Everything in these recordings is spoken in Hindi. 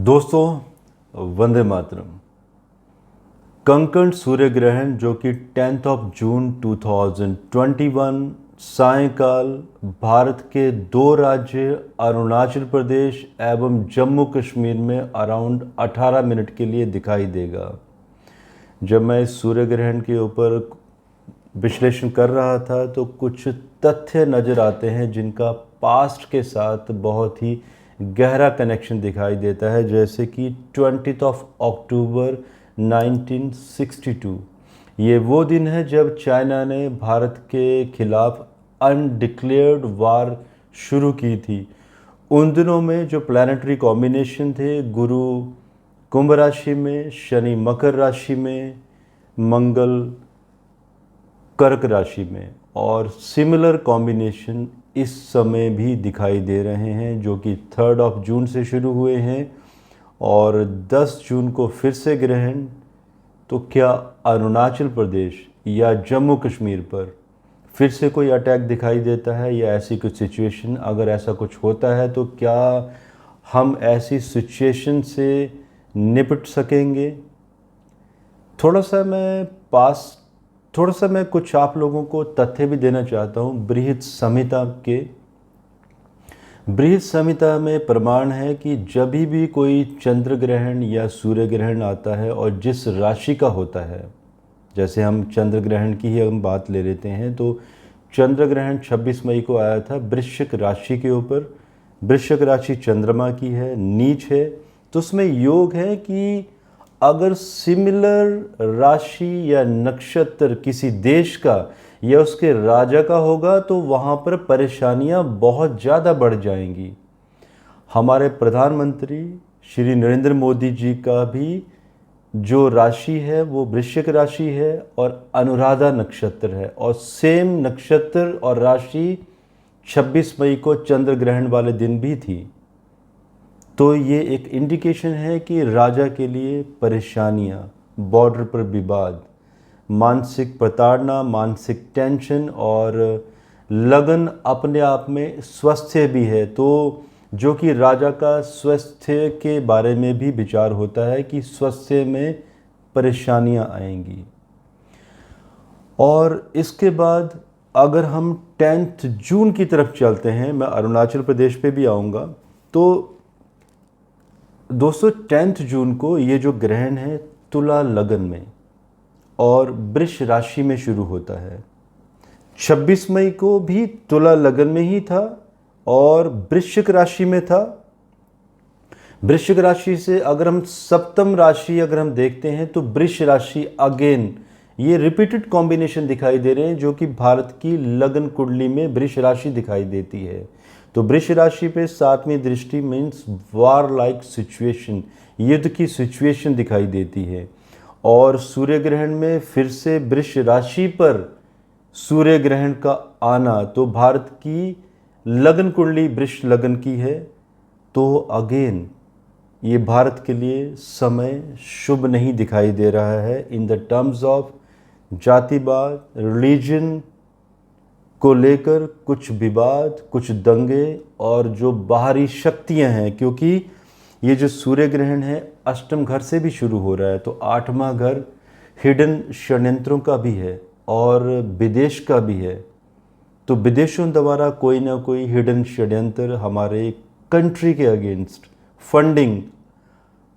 दोस्तों, वंदे मातरम। कंकण सूर्य ग्रहण जो कि 10 जून 2021 सायंकाल भारत के दो राज्य अरुणाचल प्रदेश एवं जम्मू कश्मीर में अराउंड 18 मिनट के लिए दिखाई देगा। जब मैं इस सूर्य ग्रहण के ऊपर विश्लेषण कर रहा था तो कुछ तथ्य नज़र आते हैं जिनका पास्ट के साथ बहुत ही गहरा कनेक्शन दिखाई देता है, जैसे कि 20 अक्टूबर 1962 ये वो दिन है जब चाइना ने भारत के खिलाफ अनडिक्लेयर्ड वार शुरू की थी। उन दिनों में जो प्लानिटरी कॉम्बिनेशन थे, गुरु कुंभ राशि में, शनि मकर राशि में, मंगल कर्क राशि में, और सिमिलर कॉम्बिनेशन इस समय भी दिखाई दे रहे हैं जो कि 3 जून से शुरू हुए हैं और 10 जून को फिर से ग्रहण। तो क्या अरुणाचल प्रदेश या जम्मू कश्मीर पर फिर से कोई अटैक दिखाई देता है या ऐसी कुछ सिचुएशन? अगर ऐसा कुछ होता है तो क्या हम ऐसी सिचुएशन से निपट सकेंगे? थोड़ा सा मैं कुछ आप लोगों को तथ्य भी देना चाहता हूँ। बृहत संहिता में प्रमाण है कि जब भी कोई चंद्र ग्रहण या सूर्य ग्रहण आता है और जिस राशि का होता है, जैसे हम चंद्र ग्रहण की ही हम बात ले लेते हैं, तो चंद्र ग्रहण 26 मई को आया था वृश्चिक राशि के ऊपर। वृश्चिक राशि चंद्रमा की है, नीच है, तो उसमें योग है कि अगर सिमिलर राशि या नक्षत्र किसी देश का या उसके राजा का होगा तो वहाँ पर परेशानियाँ बहुत ज़्यादा बढ़ जाएंगी। हमारे प्रधानमंत्री श्री नरेंद्र मोदी जी का भी जो राशि है वो वृश्चिक राशि है और अनुराधा नक्षत्र है, और सेम नक्षत्र और राशि 26 मई को चंद्र ग्रहण वाले दिन भी थी। तो ये एक इंडिकेशन है कि राजा के लिए परेशानियाँ, बॉर्डर पर विवाद, मानसिक प्रताड़ना, मानसिक टेंशन, और लगन अपने आप में स्वास्थ्य भी है, तो जो कि राजा का स्वास्थ्य के बारे में भी विचार होता है कि स्वास्थ्य में परेशानियाँ आएंगी। और इसके बाद अगर हम 10 जून की तरफ चलते हैं, मैं अरुणाचल प्रदेश पे भी आऊँगा। तो दोस्तों, 10 जून को ये जो ग्रहण है तुला लगन में और वृष राशि में शुरू होता है। 26 मई को भी तुला लगन में ही था और वृश्चिक राशि में था। वृश्चिक राशि से अगर हम सप्तम राशि अगर हम देखते हैं तो वृष राशि अगेन ये रिपीटेड कॉम्बिनेशन दिखाई दे रहे हैं जो कि भारत की लगन कुंडली में वृष राशि दिखाई देती है। तो वृष राशि पे 7वीं दृष्टि मीन्स वार लाइक सिचुएशन, युद्ध की सिचुएशन दिखाई देती है। और सूर्य ग्रहण में फिर से वृष राशि पर सूर्य ग्रहण का आना, तो भारत की लगन कुंडली वृष लगन की है, तो अगेन ये भारत के लिए समय शुभ नहीं दिखाई दे रहा है इन द टर्म्स ऑफ जातिवाद, रिलीजन को लेकर कुछ विवाद, कुछ दंगे और जो बाहरी शक्तियां हैं, क्योंकि ये जो सूर्य ग्रहण है अष्टम घर से भी शुरू हो रहा है, तो 8वां घर हिडन षड्यंत्रों का भी है और विदेश का भी है। तो विदेशों द्वारा कोई ना कोई हिडन षड्यंत्र हमारे कंट्री के अगेंस्ट फंडिंग,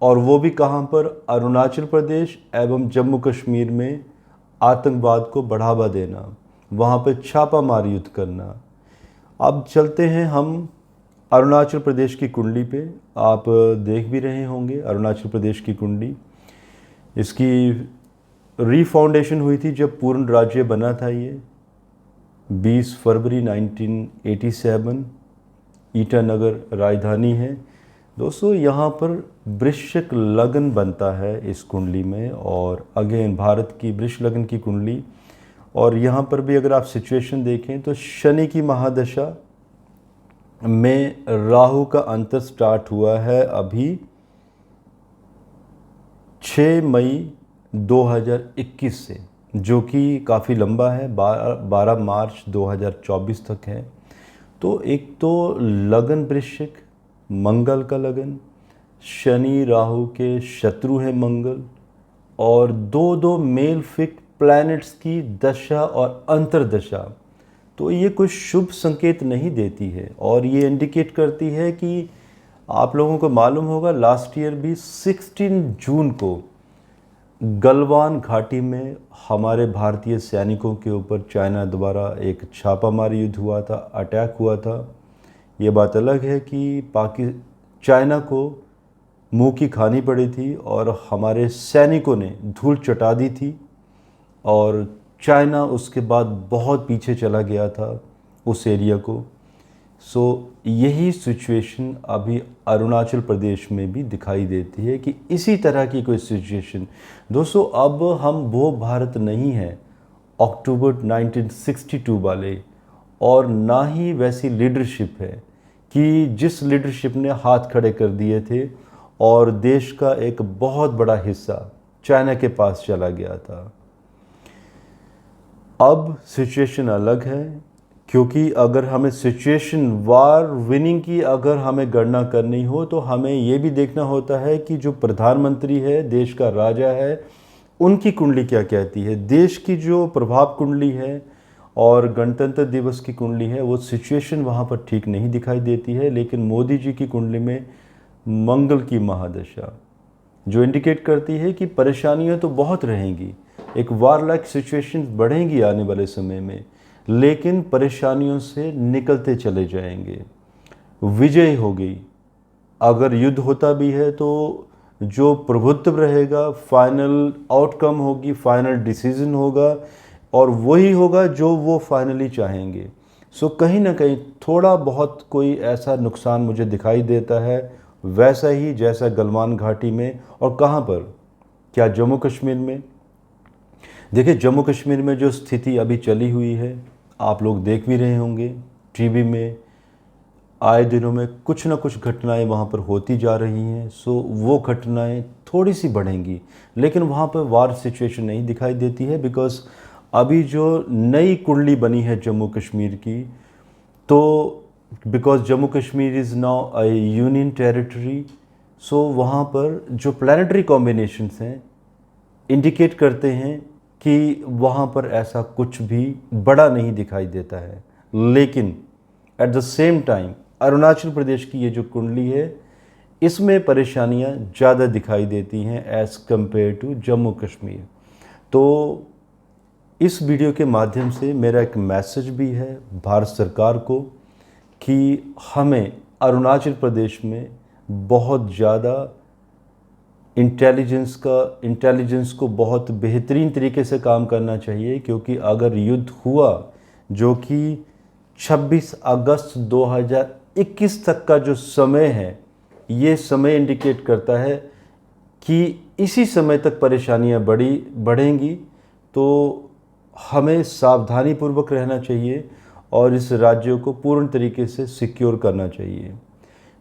और वो भी कहाँ पर? अरुणाचल प्रदेश एवं जम्मू कश्मीर में आतंकवाद को बढ़ावा देना, वहाँ पे छापामार युद्ध करना। अब चलते हैं हम अरुणाचल प्रदेश की कुंडली पे। आप देख भी रहे होंगे अरुणाचल प्रदेश की कुंडली। इसकी रीफाउंडेशन हुई थी जब पूर्ण राज्य बना था। ये 20 फरवरी 1987 ईटानगर राजधानी है। दोस्तों, यहाँ पर वृश्चिक लगन बनता है इस कुंडली में, और अगेन भारत की वृष लगन की कुंडली। और यहाँ पर भी अगर आप सिचुएशन देखें तो शनि की महादशा में राहु का अंतर स्टार्ट हुआ है अभी 6 मई 2021 से, जो कि काफ़ी लंबा है, 12 मार्च 2024 तक है। तो एक तो लगन वृश्चिक, मंगल का लगन, शनि राहु के शत्रु हैं मंगल, और दो दो मेल फिक्ट प्लैनेट्स की दशा और अंतर्दशा, तो ये कुछ शुभ संकेत नहीं देती है। और ये इंडिकेट करती है कि आप लोगों को मालूम होगा लास्ट ईयर भी 16 जून को गलवान घाटी में हमारे भारतीय सैनिकों के ऊपर चाइना द्वारा एक छापामारी युद्ध हुआ था, अटैक हुआ था। ये बात अलग है कि चाइना को मुंह की खानी पड़ी थी और हमारे सैनिकों ने धूल चटा दी थी, और चाइना उसके बाद बहुत पीछे चला गया था उस एरिया को। यही सिचुएशन अभी अरुणाचल प्रदेश में भी दिखाई देती है कि इसी तरह की कोई सिचुएशन। दोस्तों, अब हम वो भारत नहीं है अक्टूबर 1962 वाले, और ना ही वैसी लीडरशिप है कि जिस लीडरशिप ने हाथ खड़े कर दिए थे और देश का एक बहुत बड़ा हिस्सा चाइना के पास चला गया था। अब सिचुएशन अलग है, क्योंकि अगर हमें सिचुएशन वार विनिंग की अगर हमें गणना करनी हो तो हमें ये भी देखना होता है कि जो प्रधानमंत्री है, देश का राजा है, उनकी कुंडली क्या कहती है। देश की जो प्रभाव कुंडली है और गणतंत्र दिवस की कुंडली है, वो सिचुएशन वहाँ पर ठीक नहीं दिखाई देती है। लेकिन मोदी जी की कुंडली में मंगल की महादशा जो इंडिकेट करती है कि परेशानियाँ तो बहुत रहेंगी, एक वार लाइक सिचुएशन बढ़ेंगी आने वाले समय में, लेकिन परेशानियों से निकलते चले जाएंगे। विजय होगी। अगर युद्ध होता भी है तो जो प्रभुत्व रहेगा, फाइनल आउटकम होगी, फाइनल डिसीजन होगा, और वही होगा जो वो फाइनली चाहेंगे। कहीं ना कहीं थोड़ा बहुत कोई ऐसा नुकसान मुझे दिखाई देता है, वैसा ही जैसा गलवान घाटी में। और कहाँ पर, क्या जम्मू कश्मीर में? देखिए, जम्मू कश्मीर में जो स्थिति अभी चली हुई है, आप लोग देख भी रहे होंगे टीवी में, आए दिनों में कुछ ना कुछ घटनाएं वहाँ पर होती जा रही हैं। वो घटनाएं थोड़ी सी बढ़ेंगी, लेकिन वहाँ पर वार सिचुएशन नहीं दिखाई देती है, बिकॉज अभी जो नई कुंडली बनी है जम्मू कश्मीर की, तो because Jammu Kashmir is now a union territory, वहाँ पर जो प्लानिटरी कॉम्बिनेशंस हैं इंडिकेट करते हैं कि वहाँ पर ऐसा कुछ भी बड़ा नहीं दिखाई देता है। लेकिन at the same time Arunachal Pradesh की ये जो कुंडली है, इसमें परेशानियाँ ज़्यादा दिखाई देती हैं as compare to Jammu Kashmir. तो इस वीडियो के माध्यम से मेरा एक मैसेज भी है भारत सरकार को कि हमें अरुणाचल प्रदेश में बहुत ज़्यादा इंटेलिजेंस को बहुत बेहतरीन तरीके से काम करना चाहिए, क्योंकि अगर युद्ध हुआ, जो कि 26 अगस्त 2021 तक का जो समय है, ये समय इंडिकेट करता है कि इसी समय तक परेशानियां बढ़ेंगी। तो हमें सावधानीपूर्वक रहना चाहिए और इस राज्य को पूर्ण तरीके से सिक्योर करना चाहिए।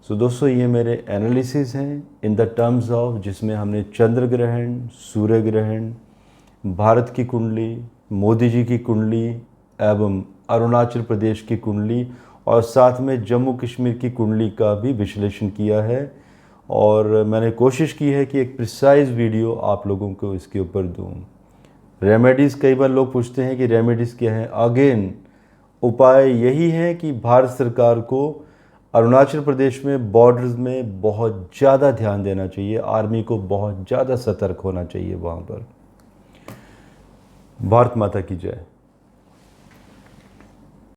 दोस्तों, ये मेरे एनालिसिस हैं इन द टर्म्स ऑफ, जिसमें हमने चंद्र ग्रहण, सूर्य ग्रहण, भारत की कुंडली, मोदी जी की कुंडली एवं अरुणाचल प्रदेश की कुंडली और साथ में जम्मू कश्मीर की कुंडली का भी विश्लेषण किया है। और मैंने कोशिश की है कि एक प्रिसाइज वीडियो आप लोगों को इसके ऊपर दूँ। रेमेडीज़, कई बार लोग पूछते हैं कि रेमेडीज़ क्या हैं। अगेन उपाय यही है कि भारत सरकार को अरुणाचल प्रदेश में बॉर्डर्स में बहुत ज़्यादा ध्यान देना चाहिए, आर्मी को बहुत ज़्यादा सतर्क होना चाहिए वहाँ पर। भारत माता की जय।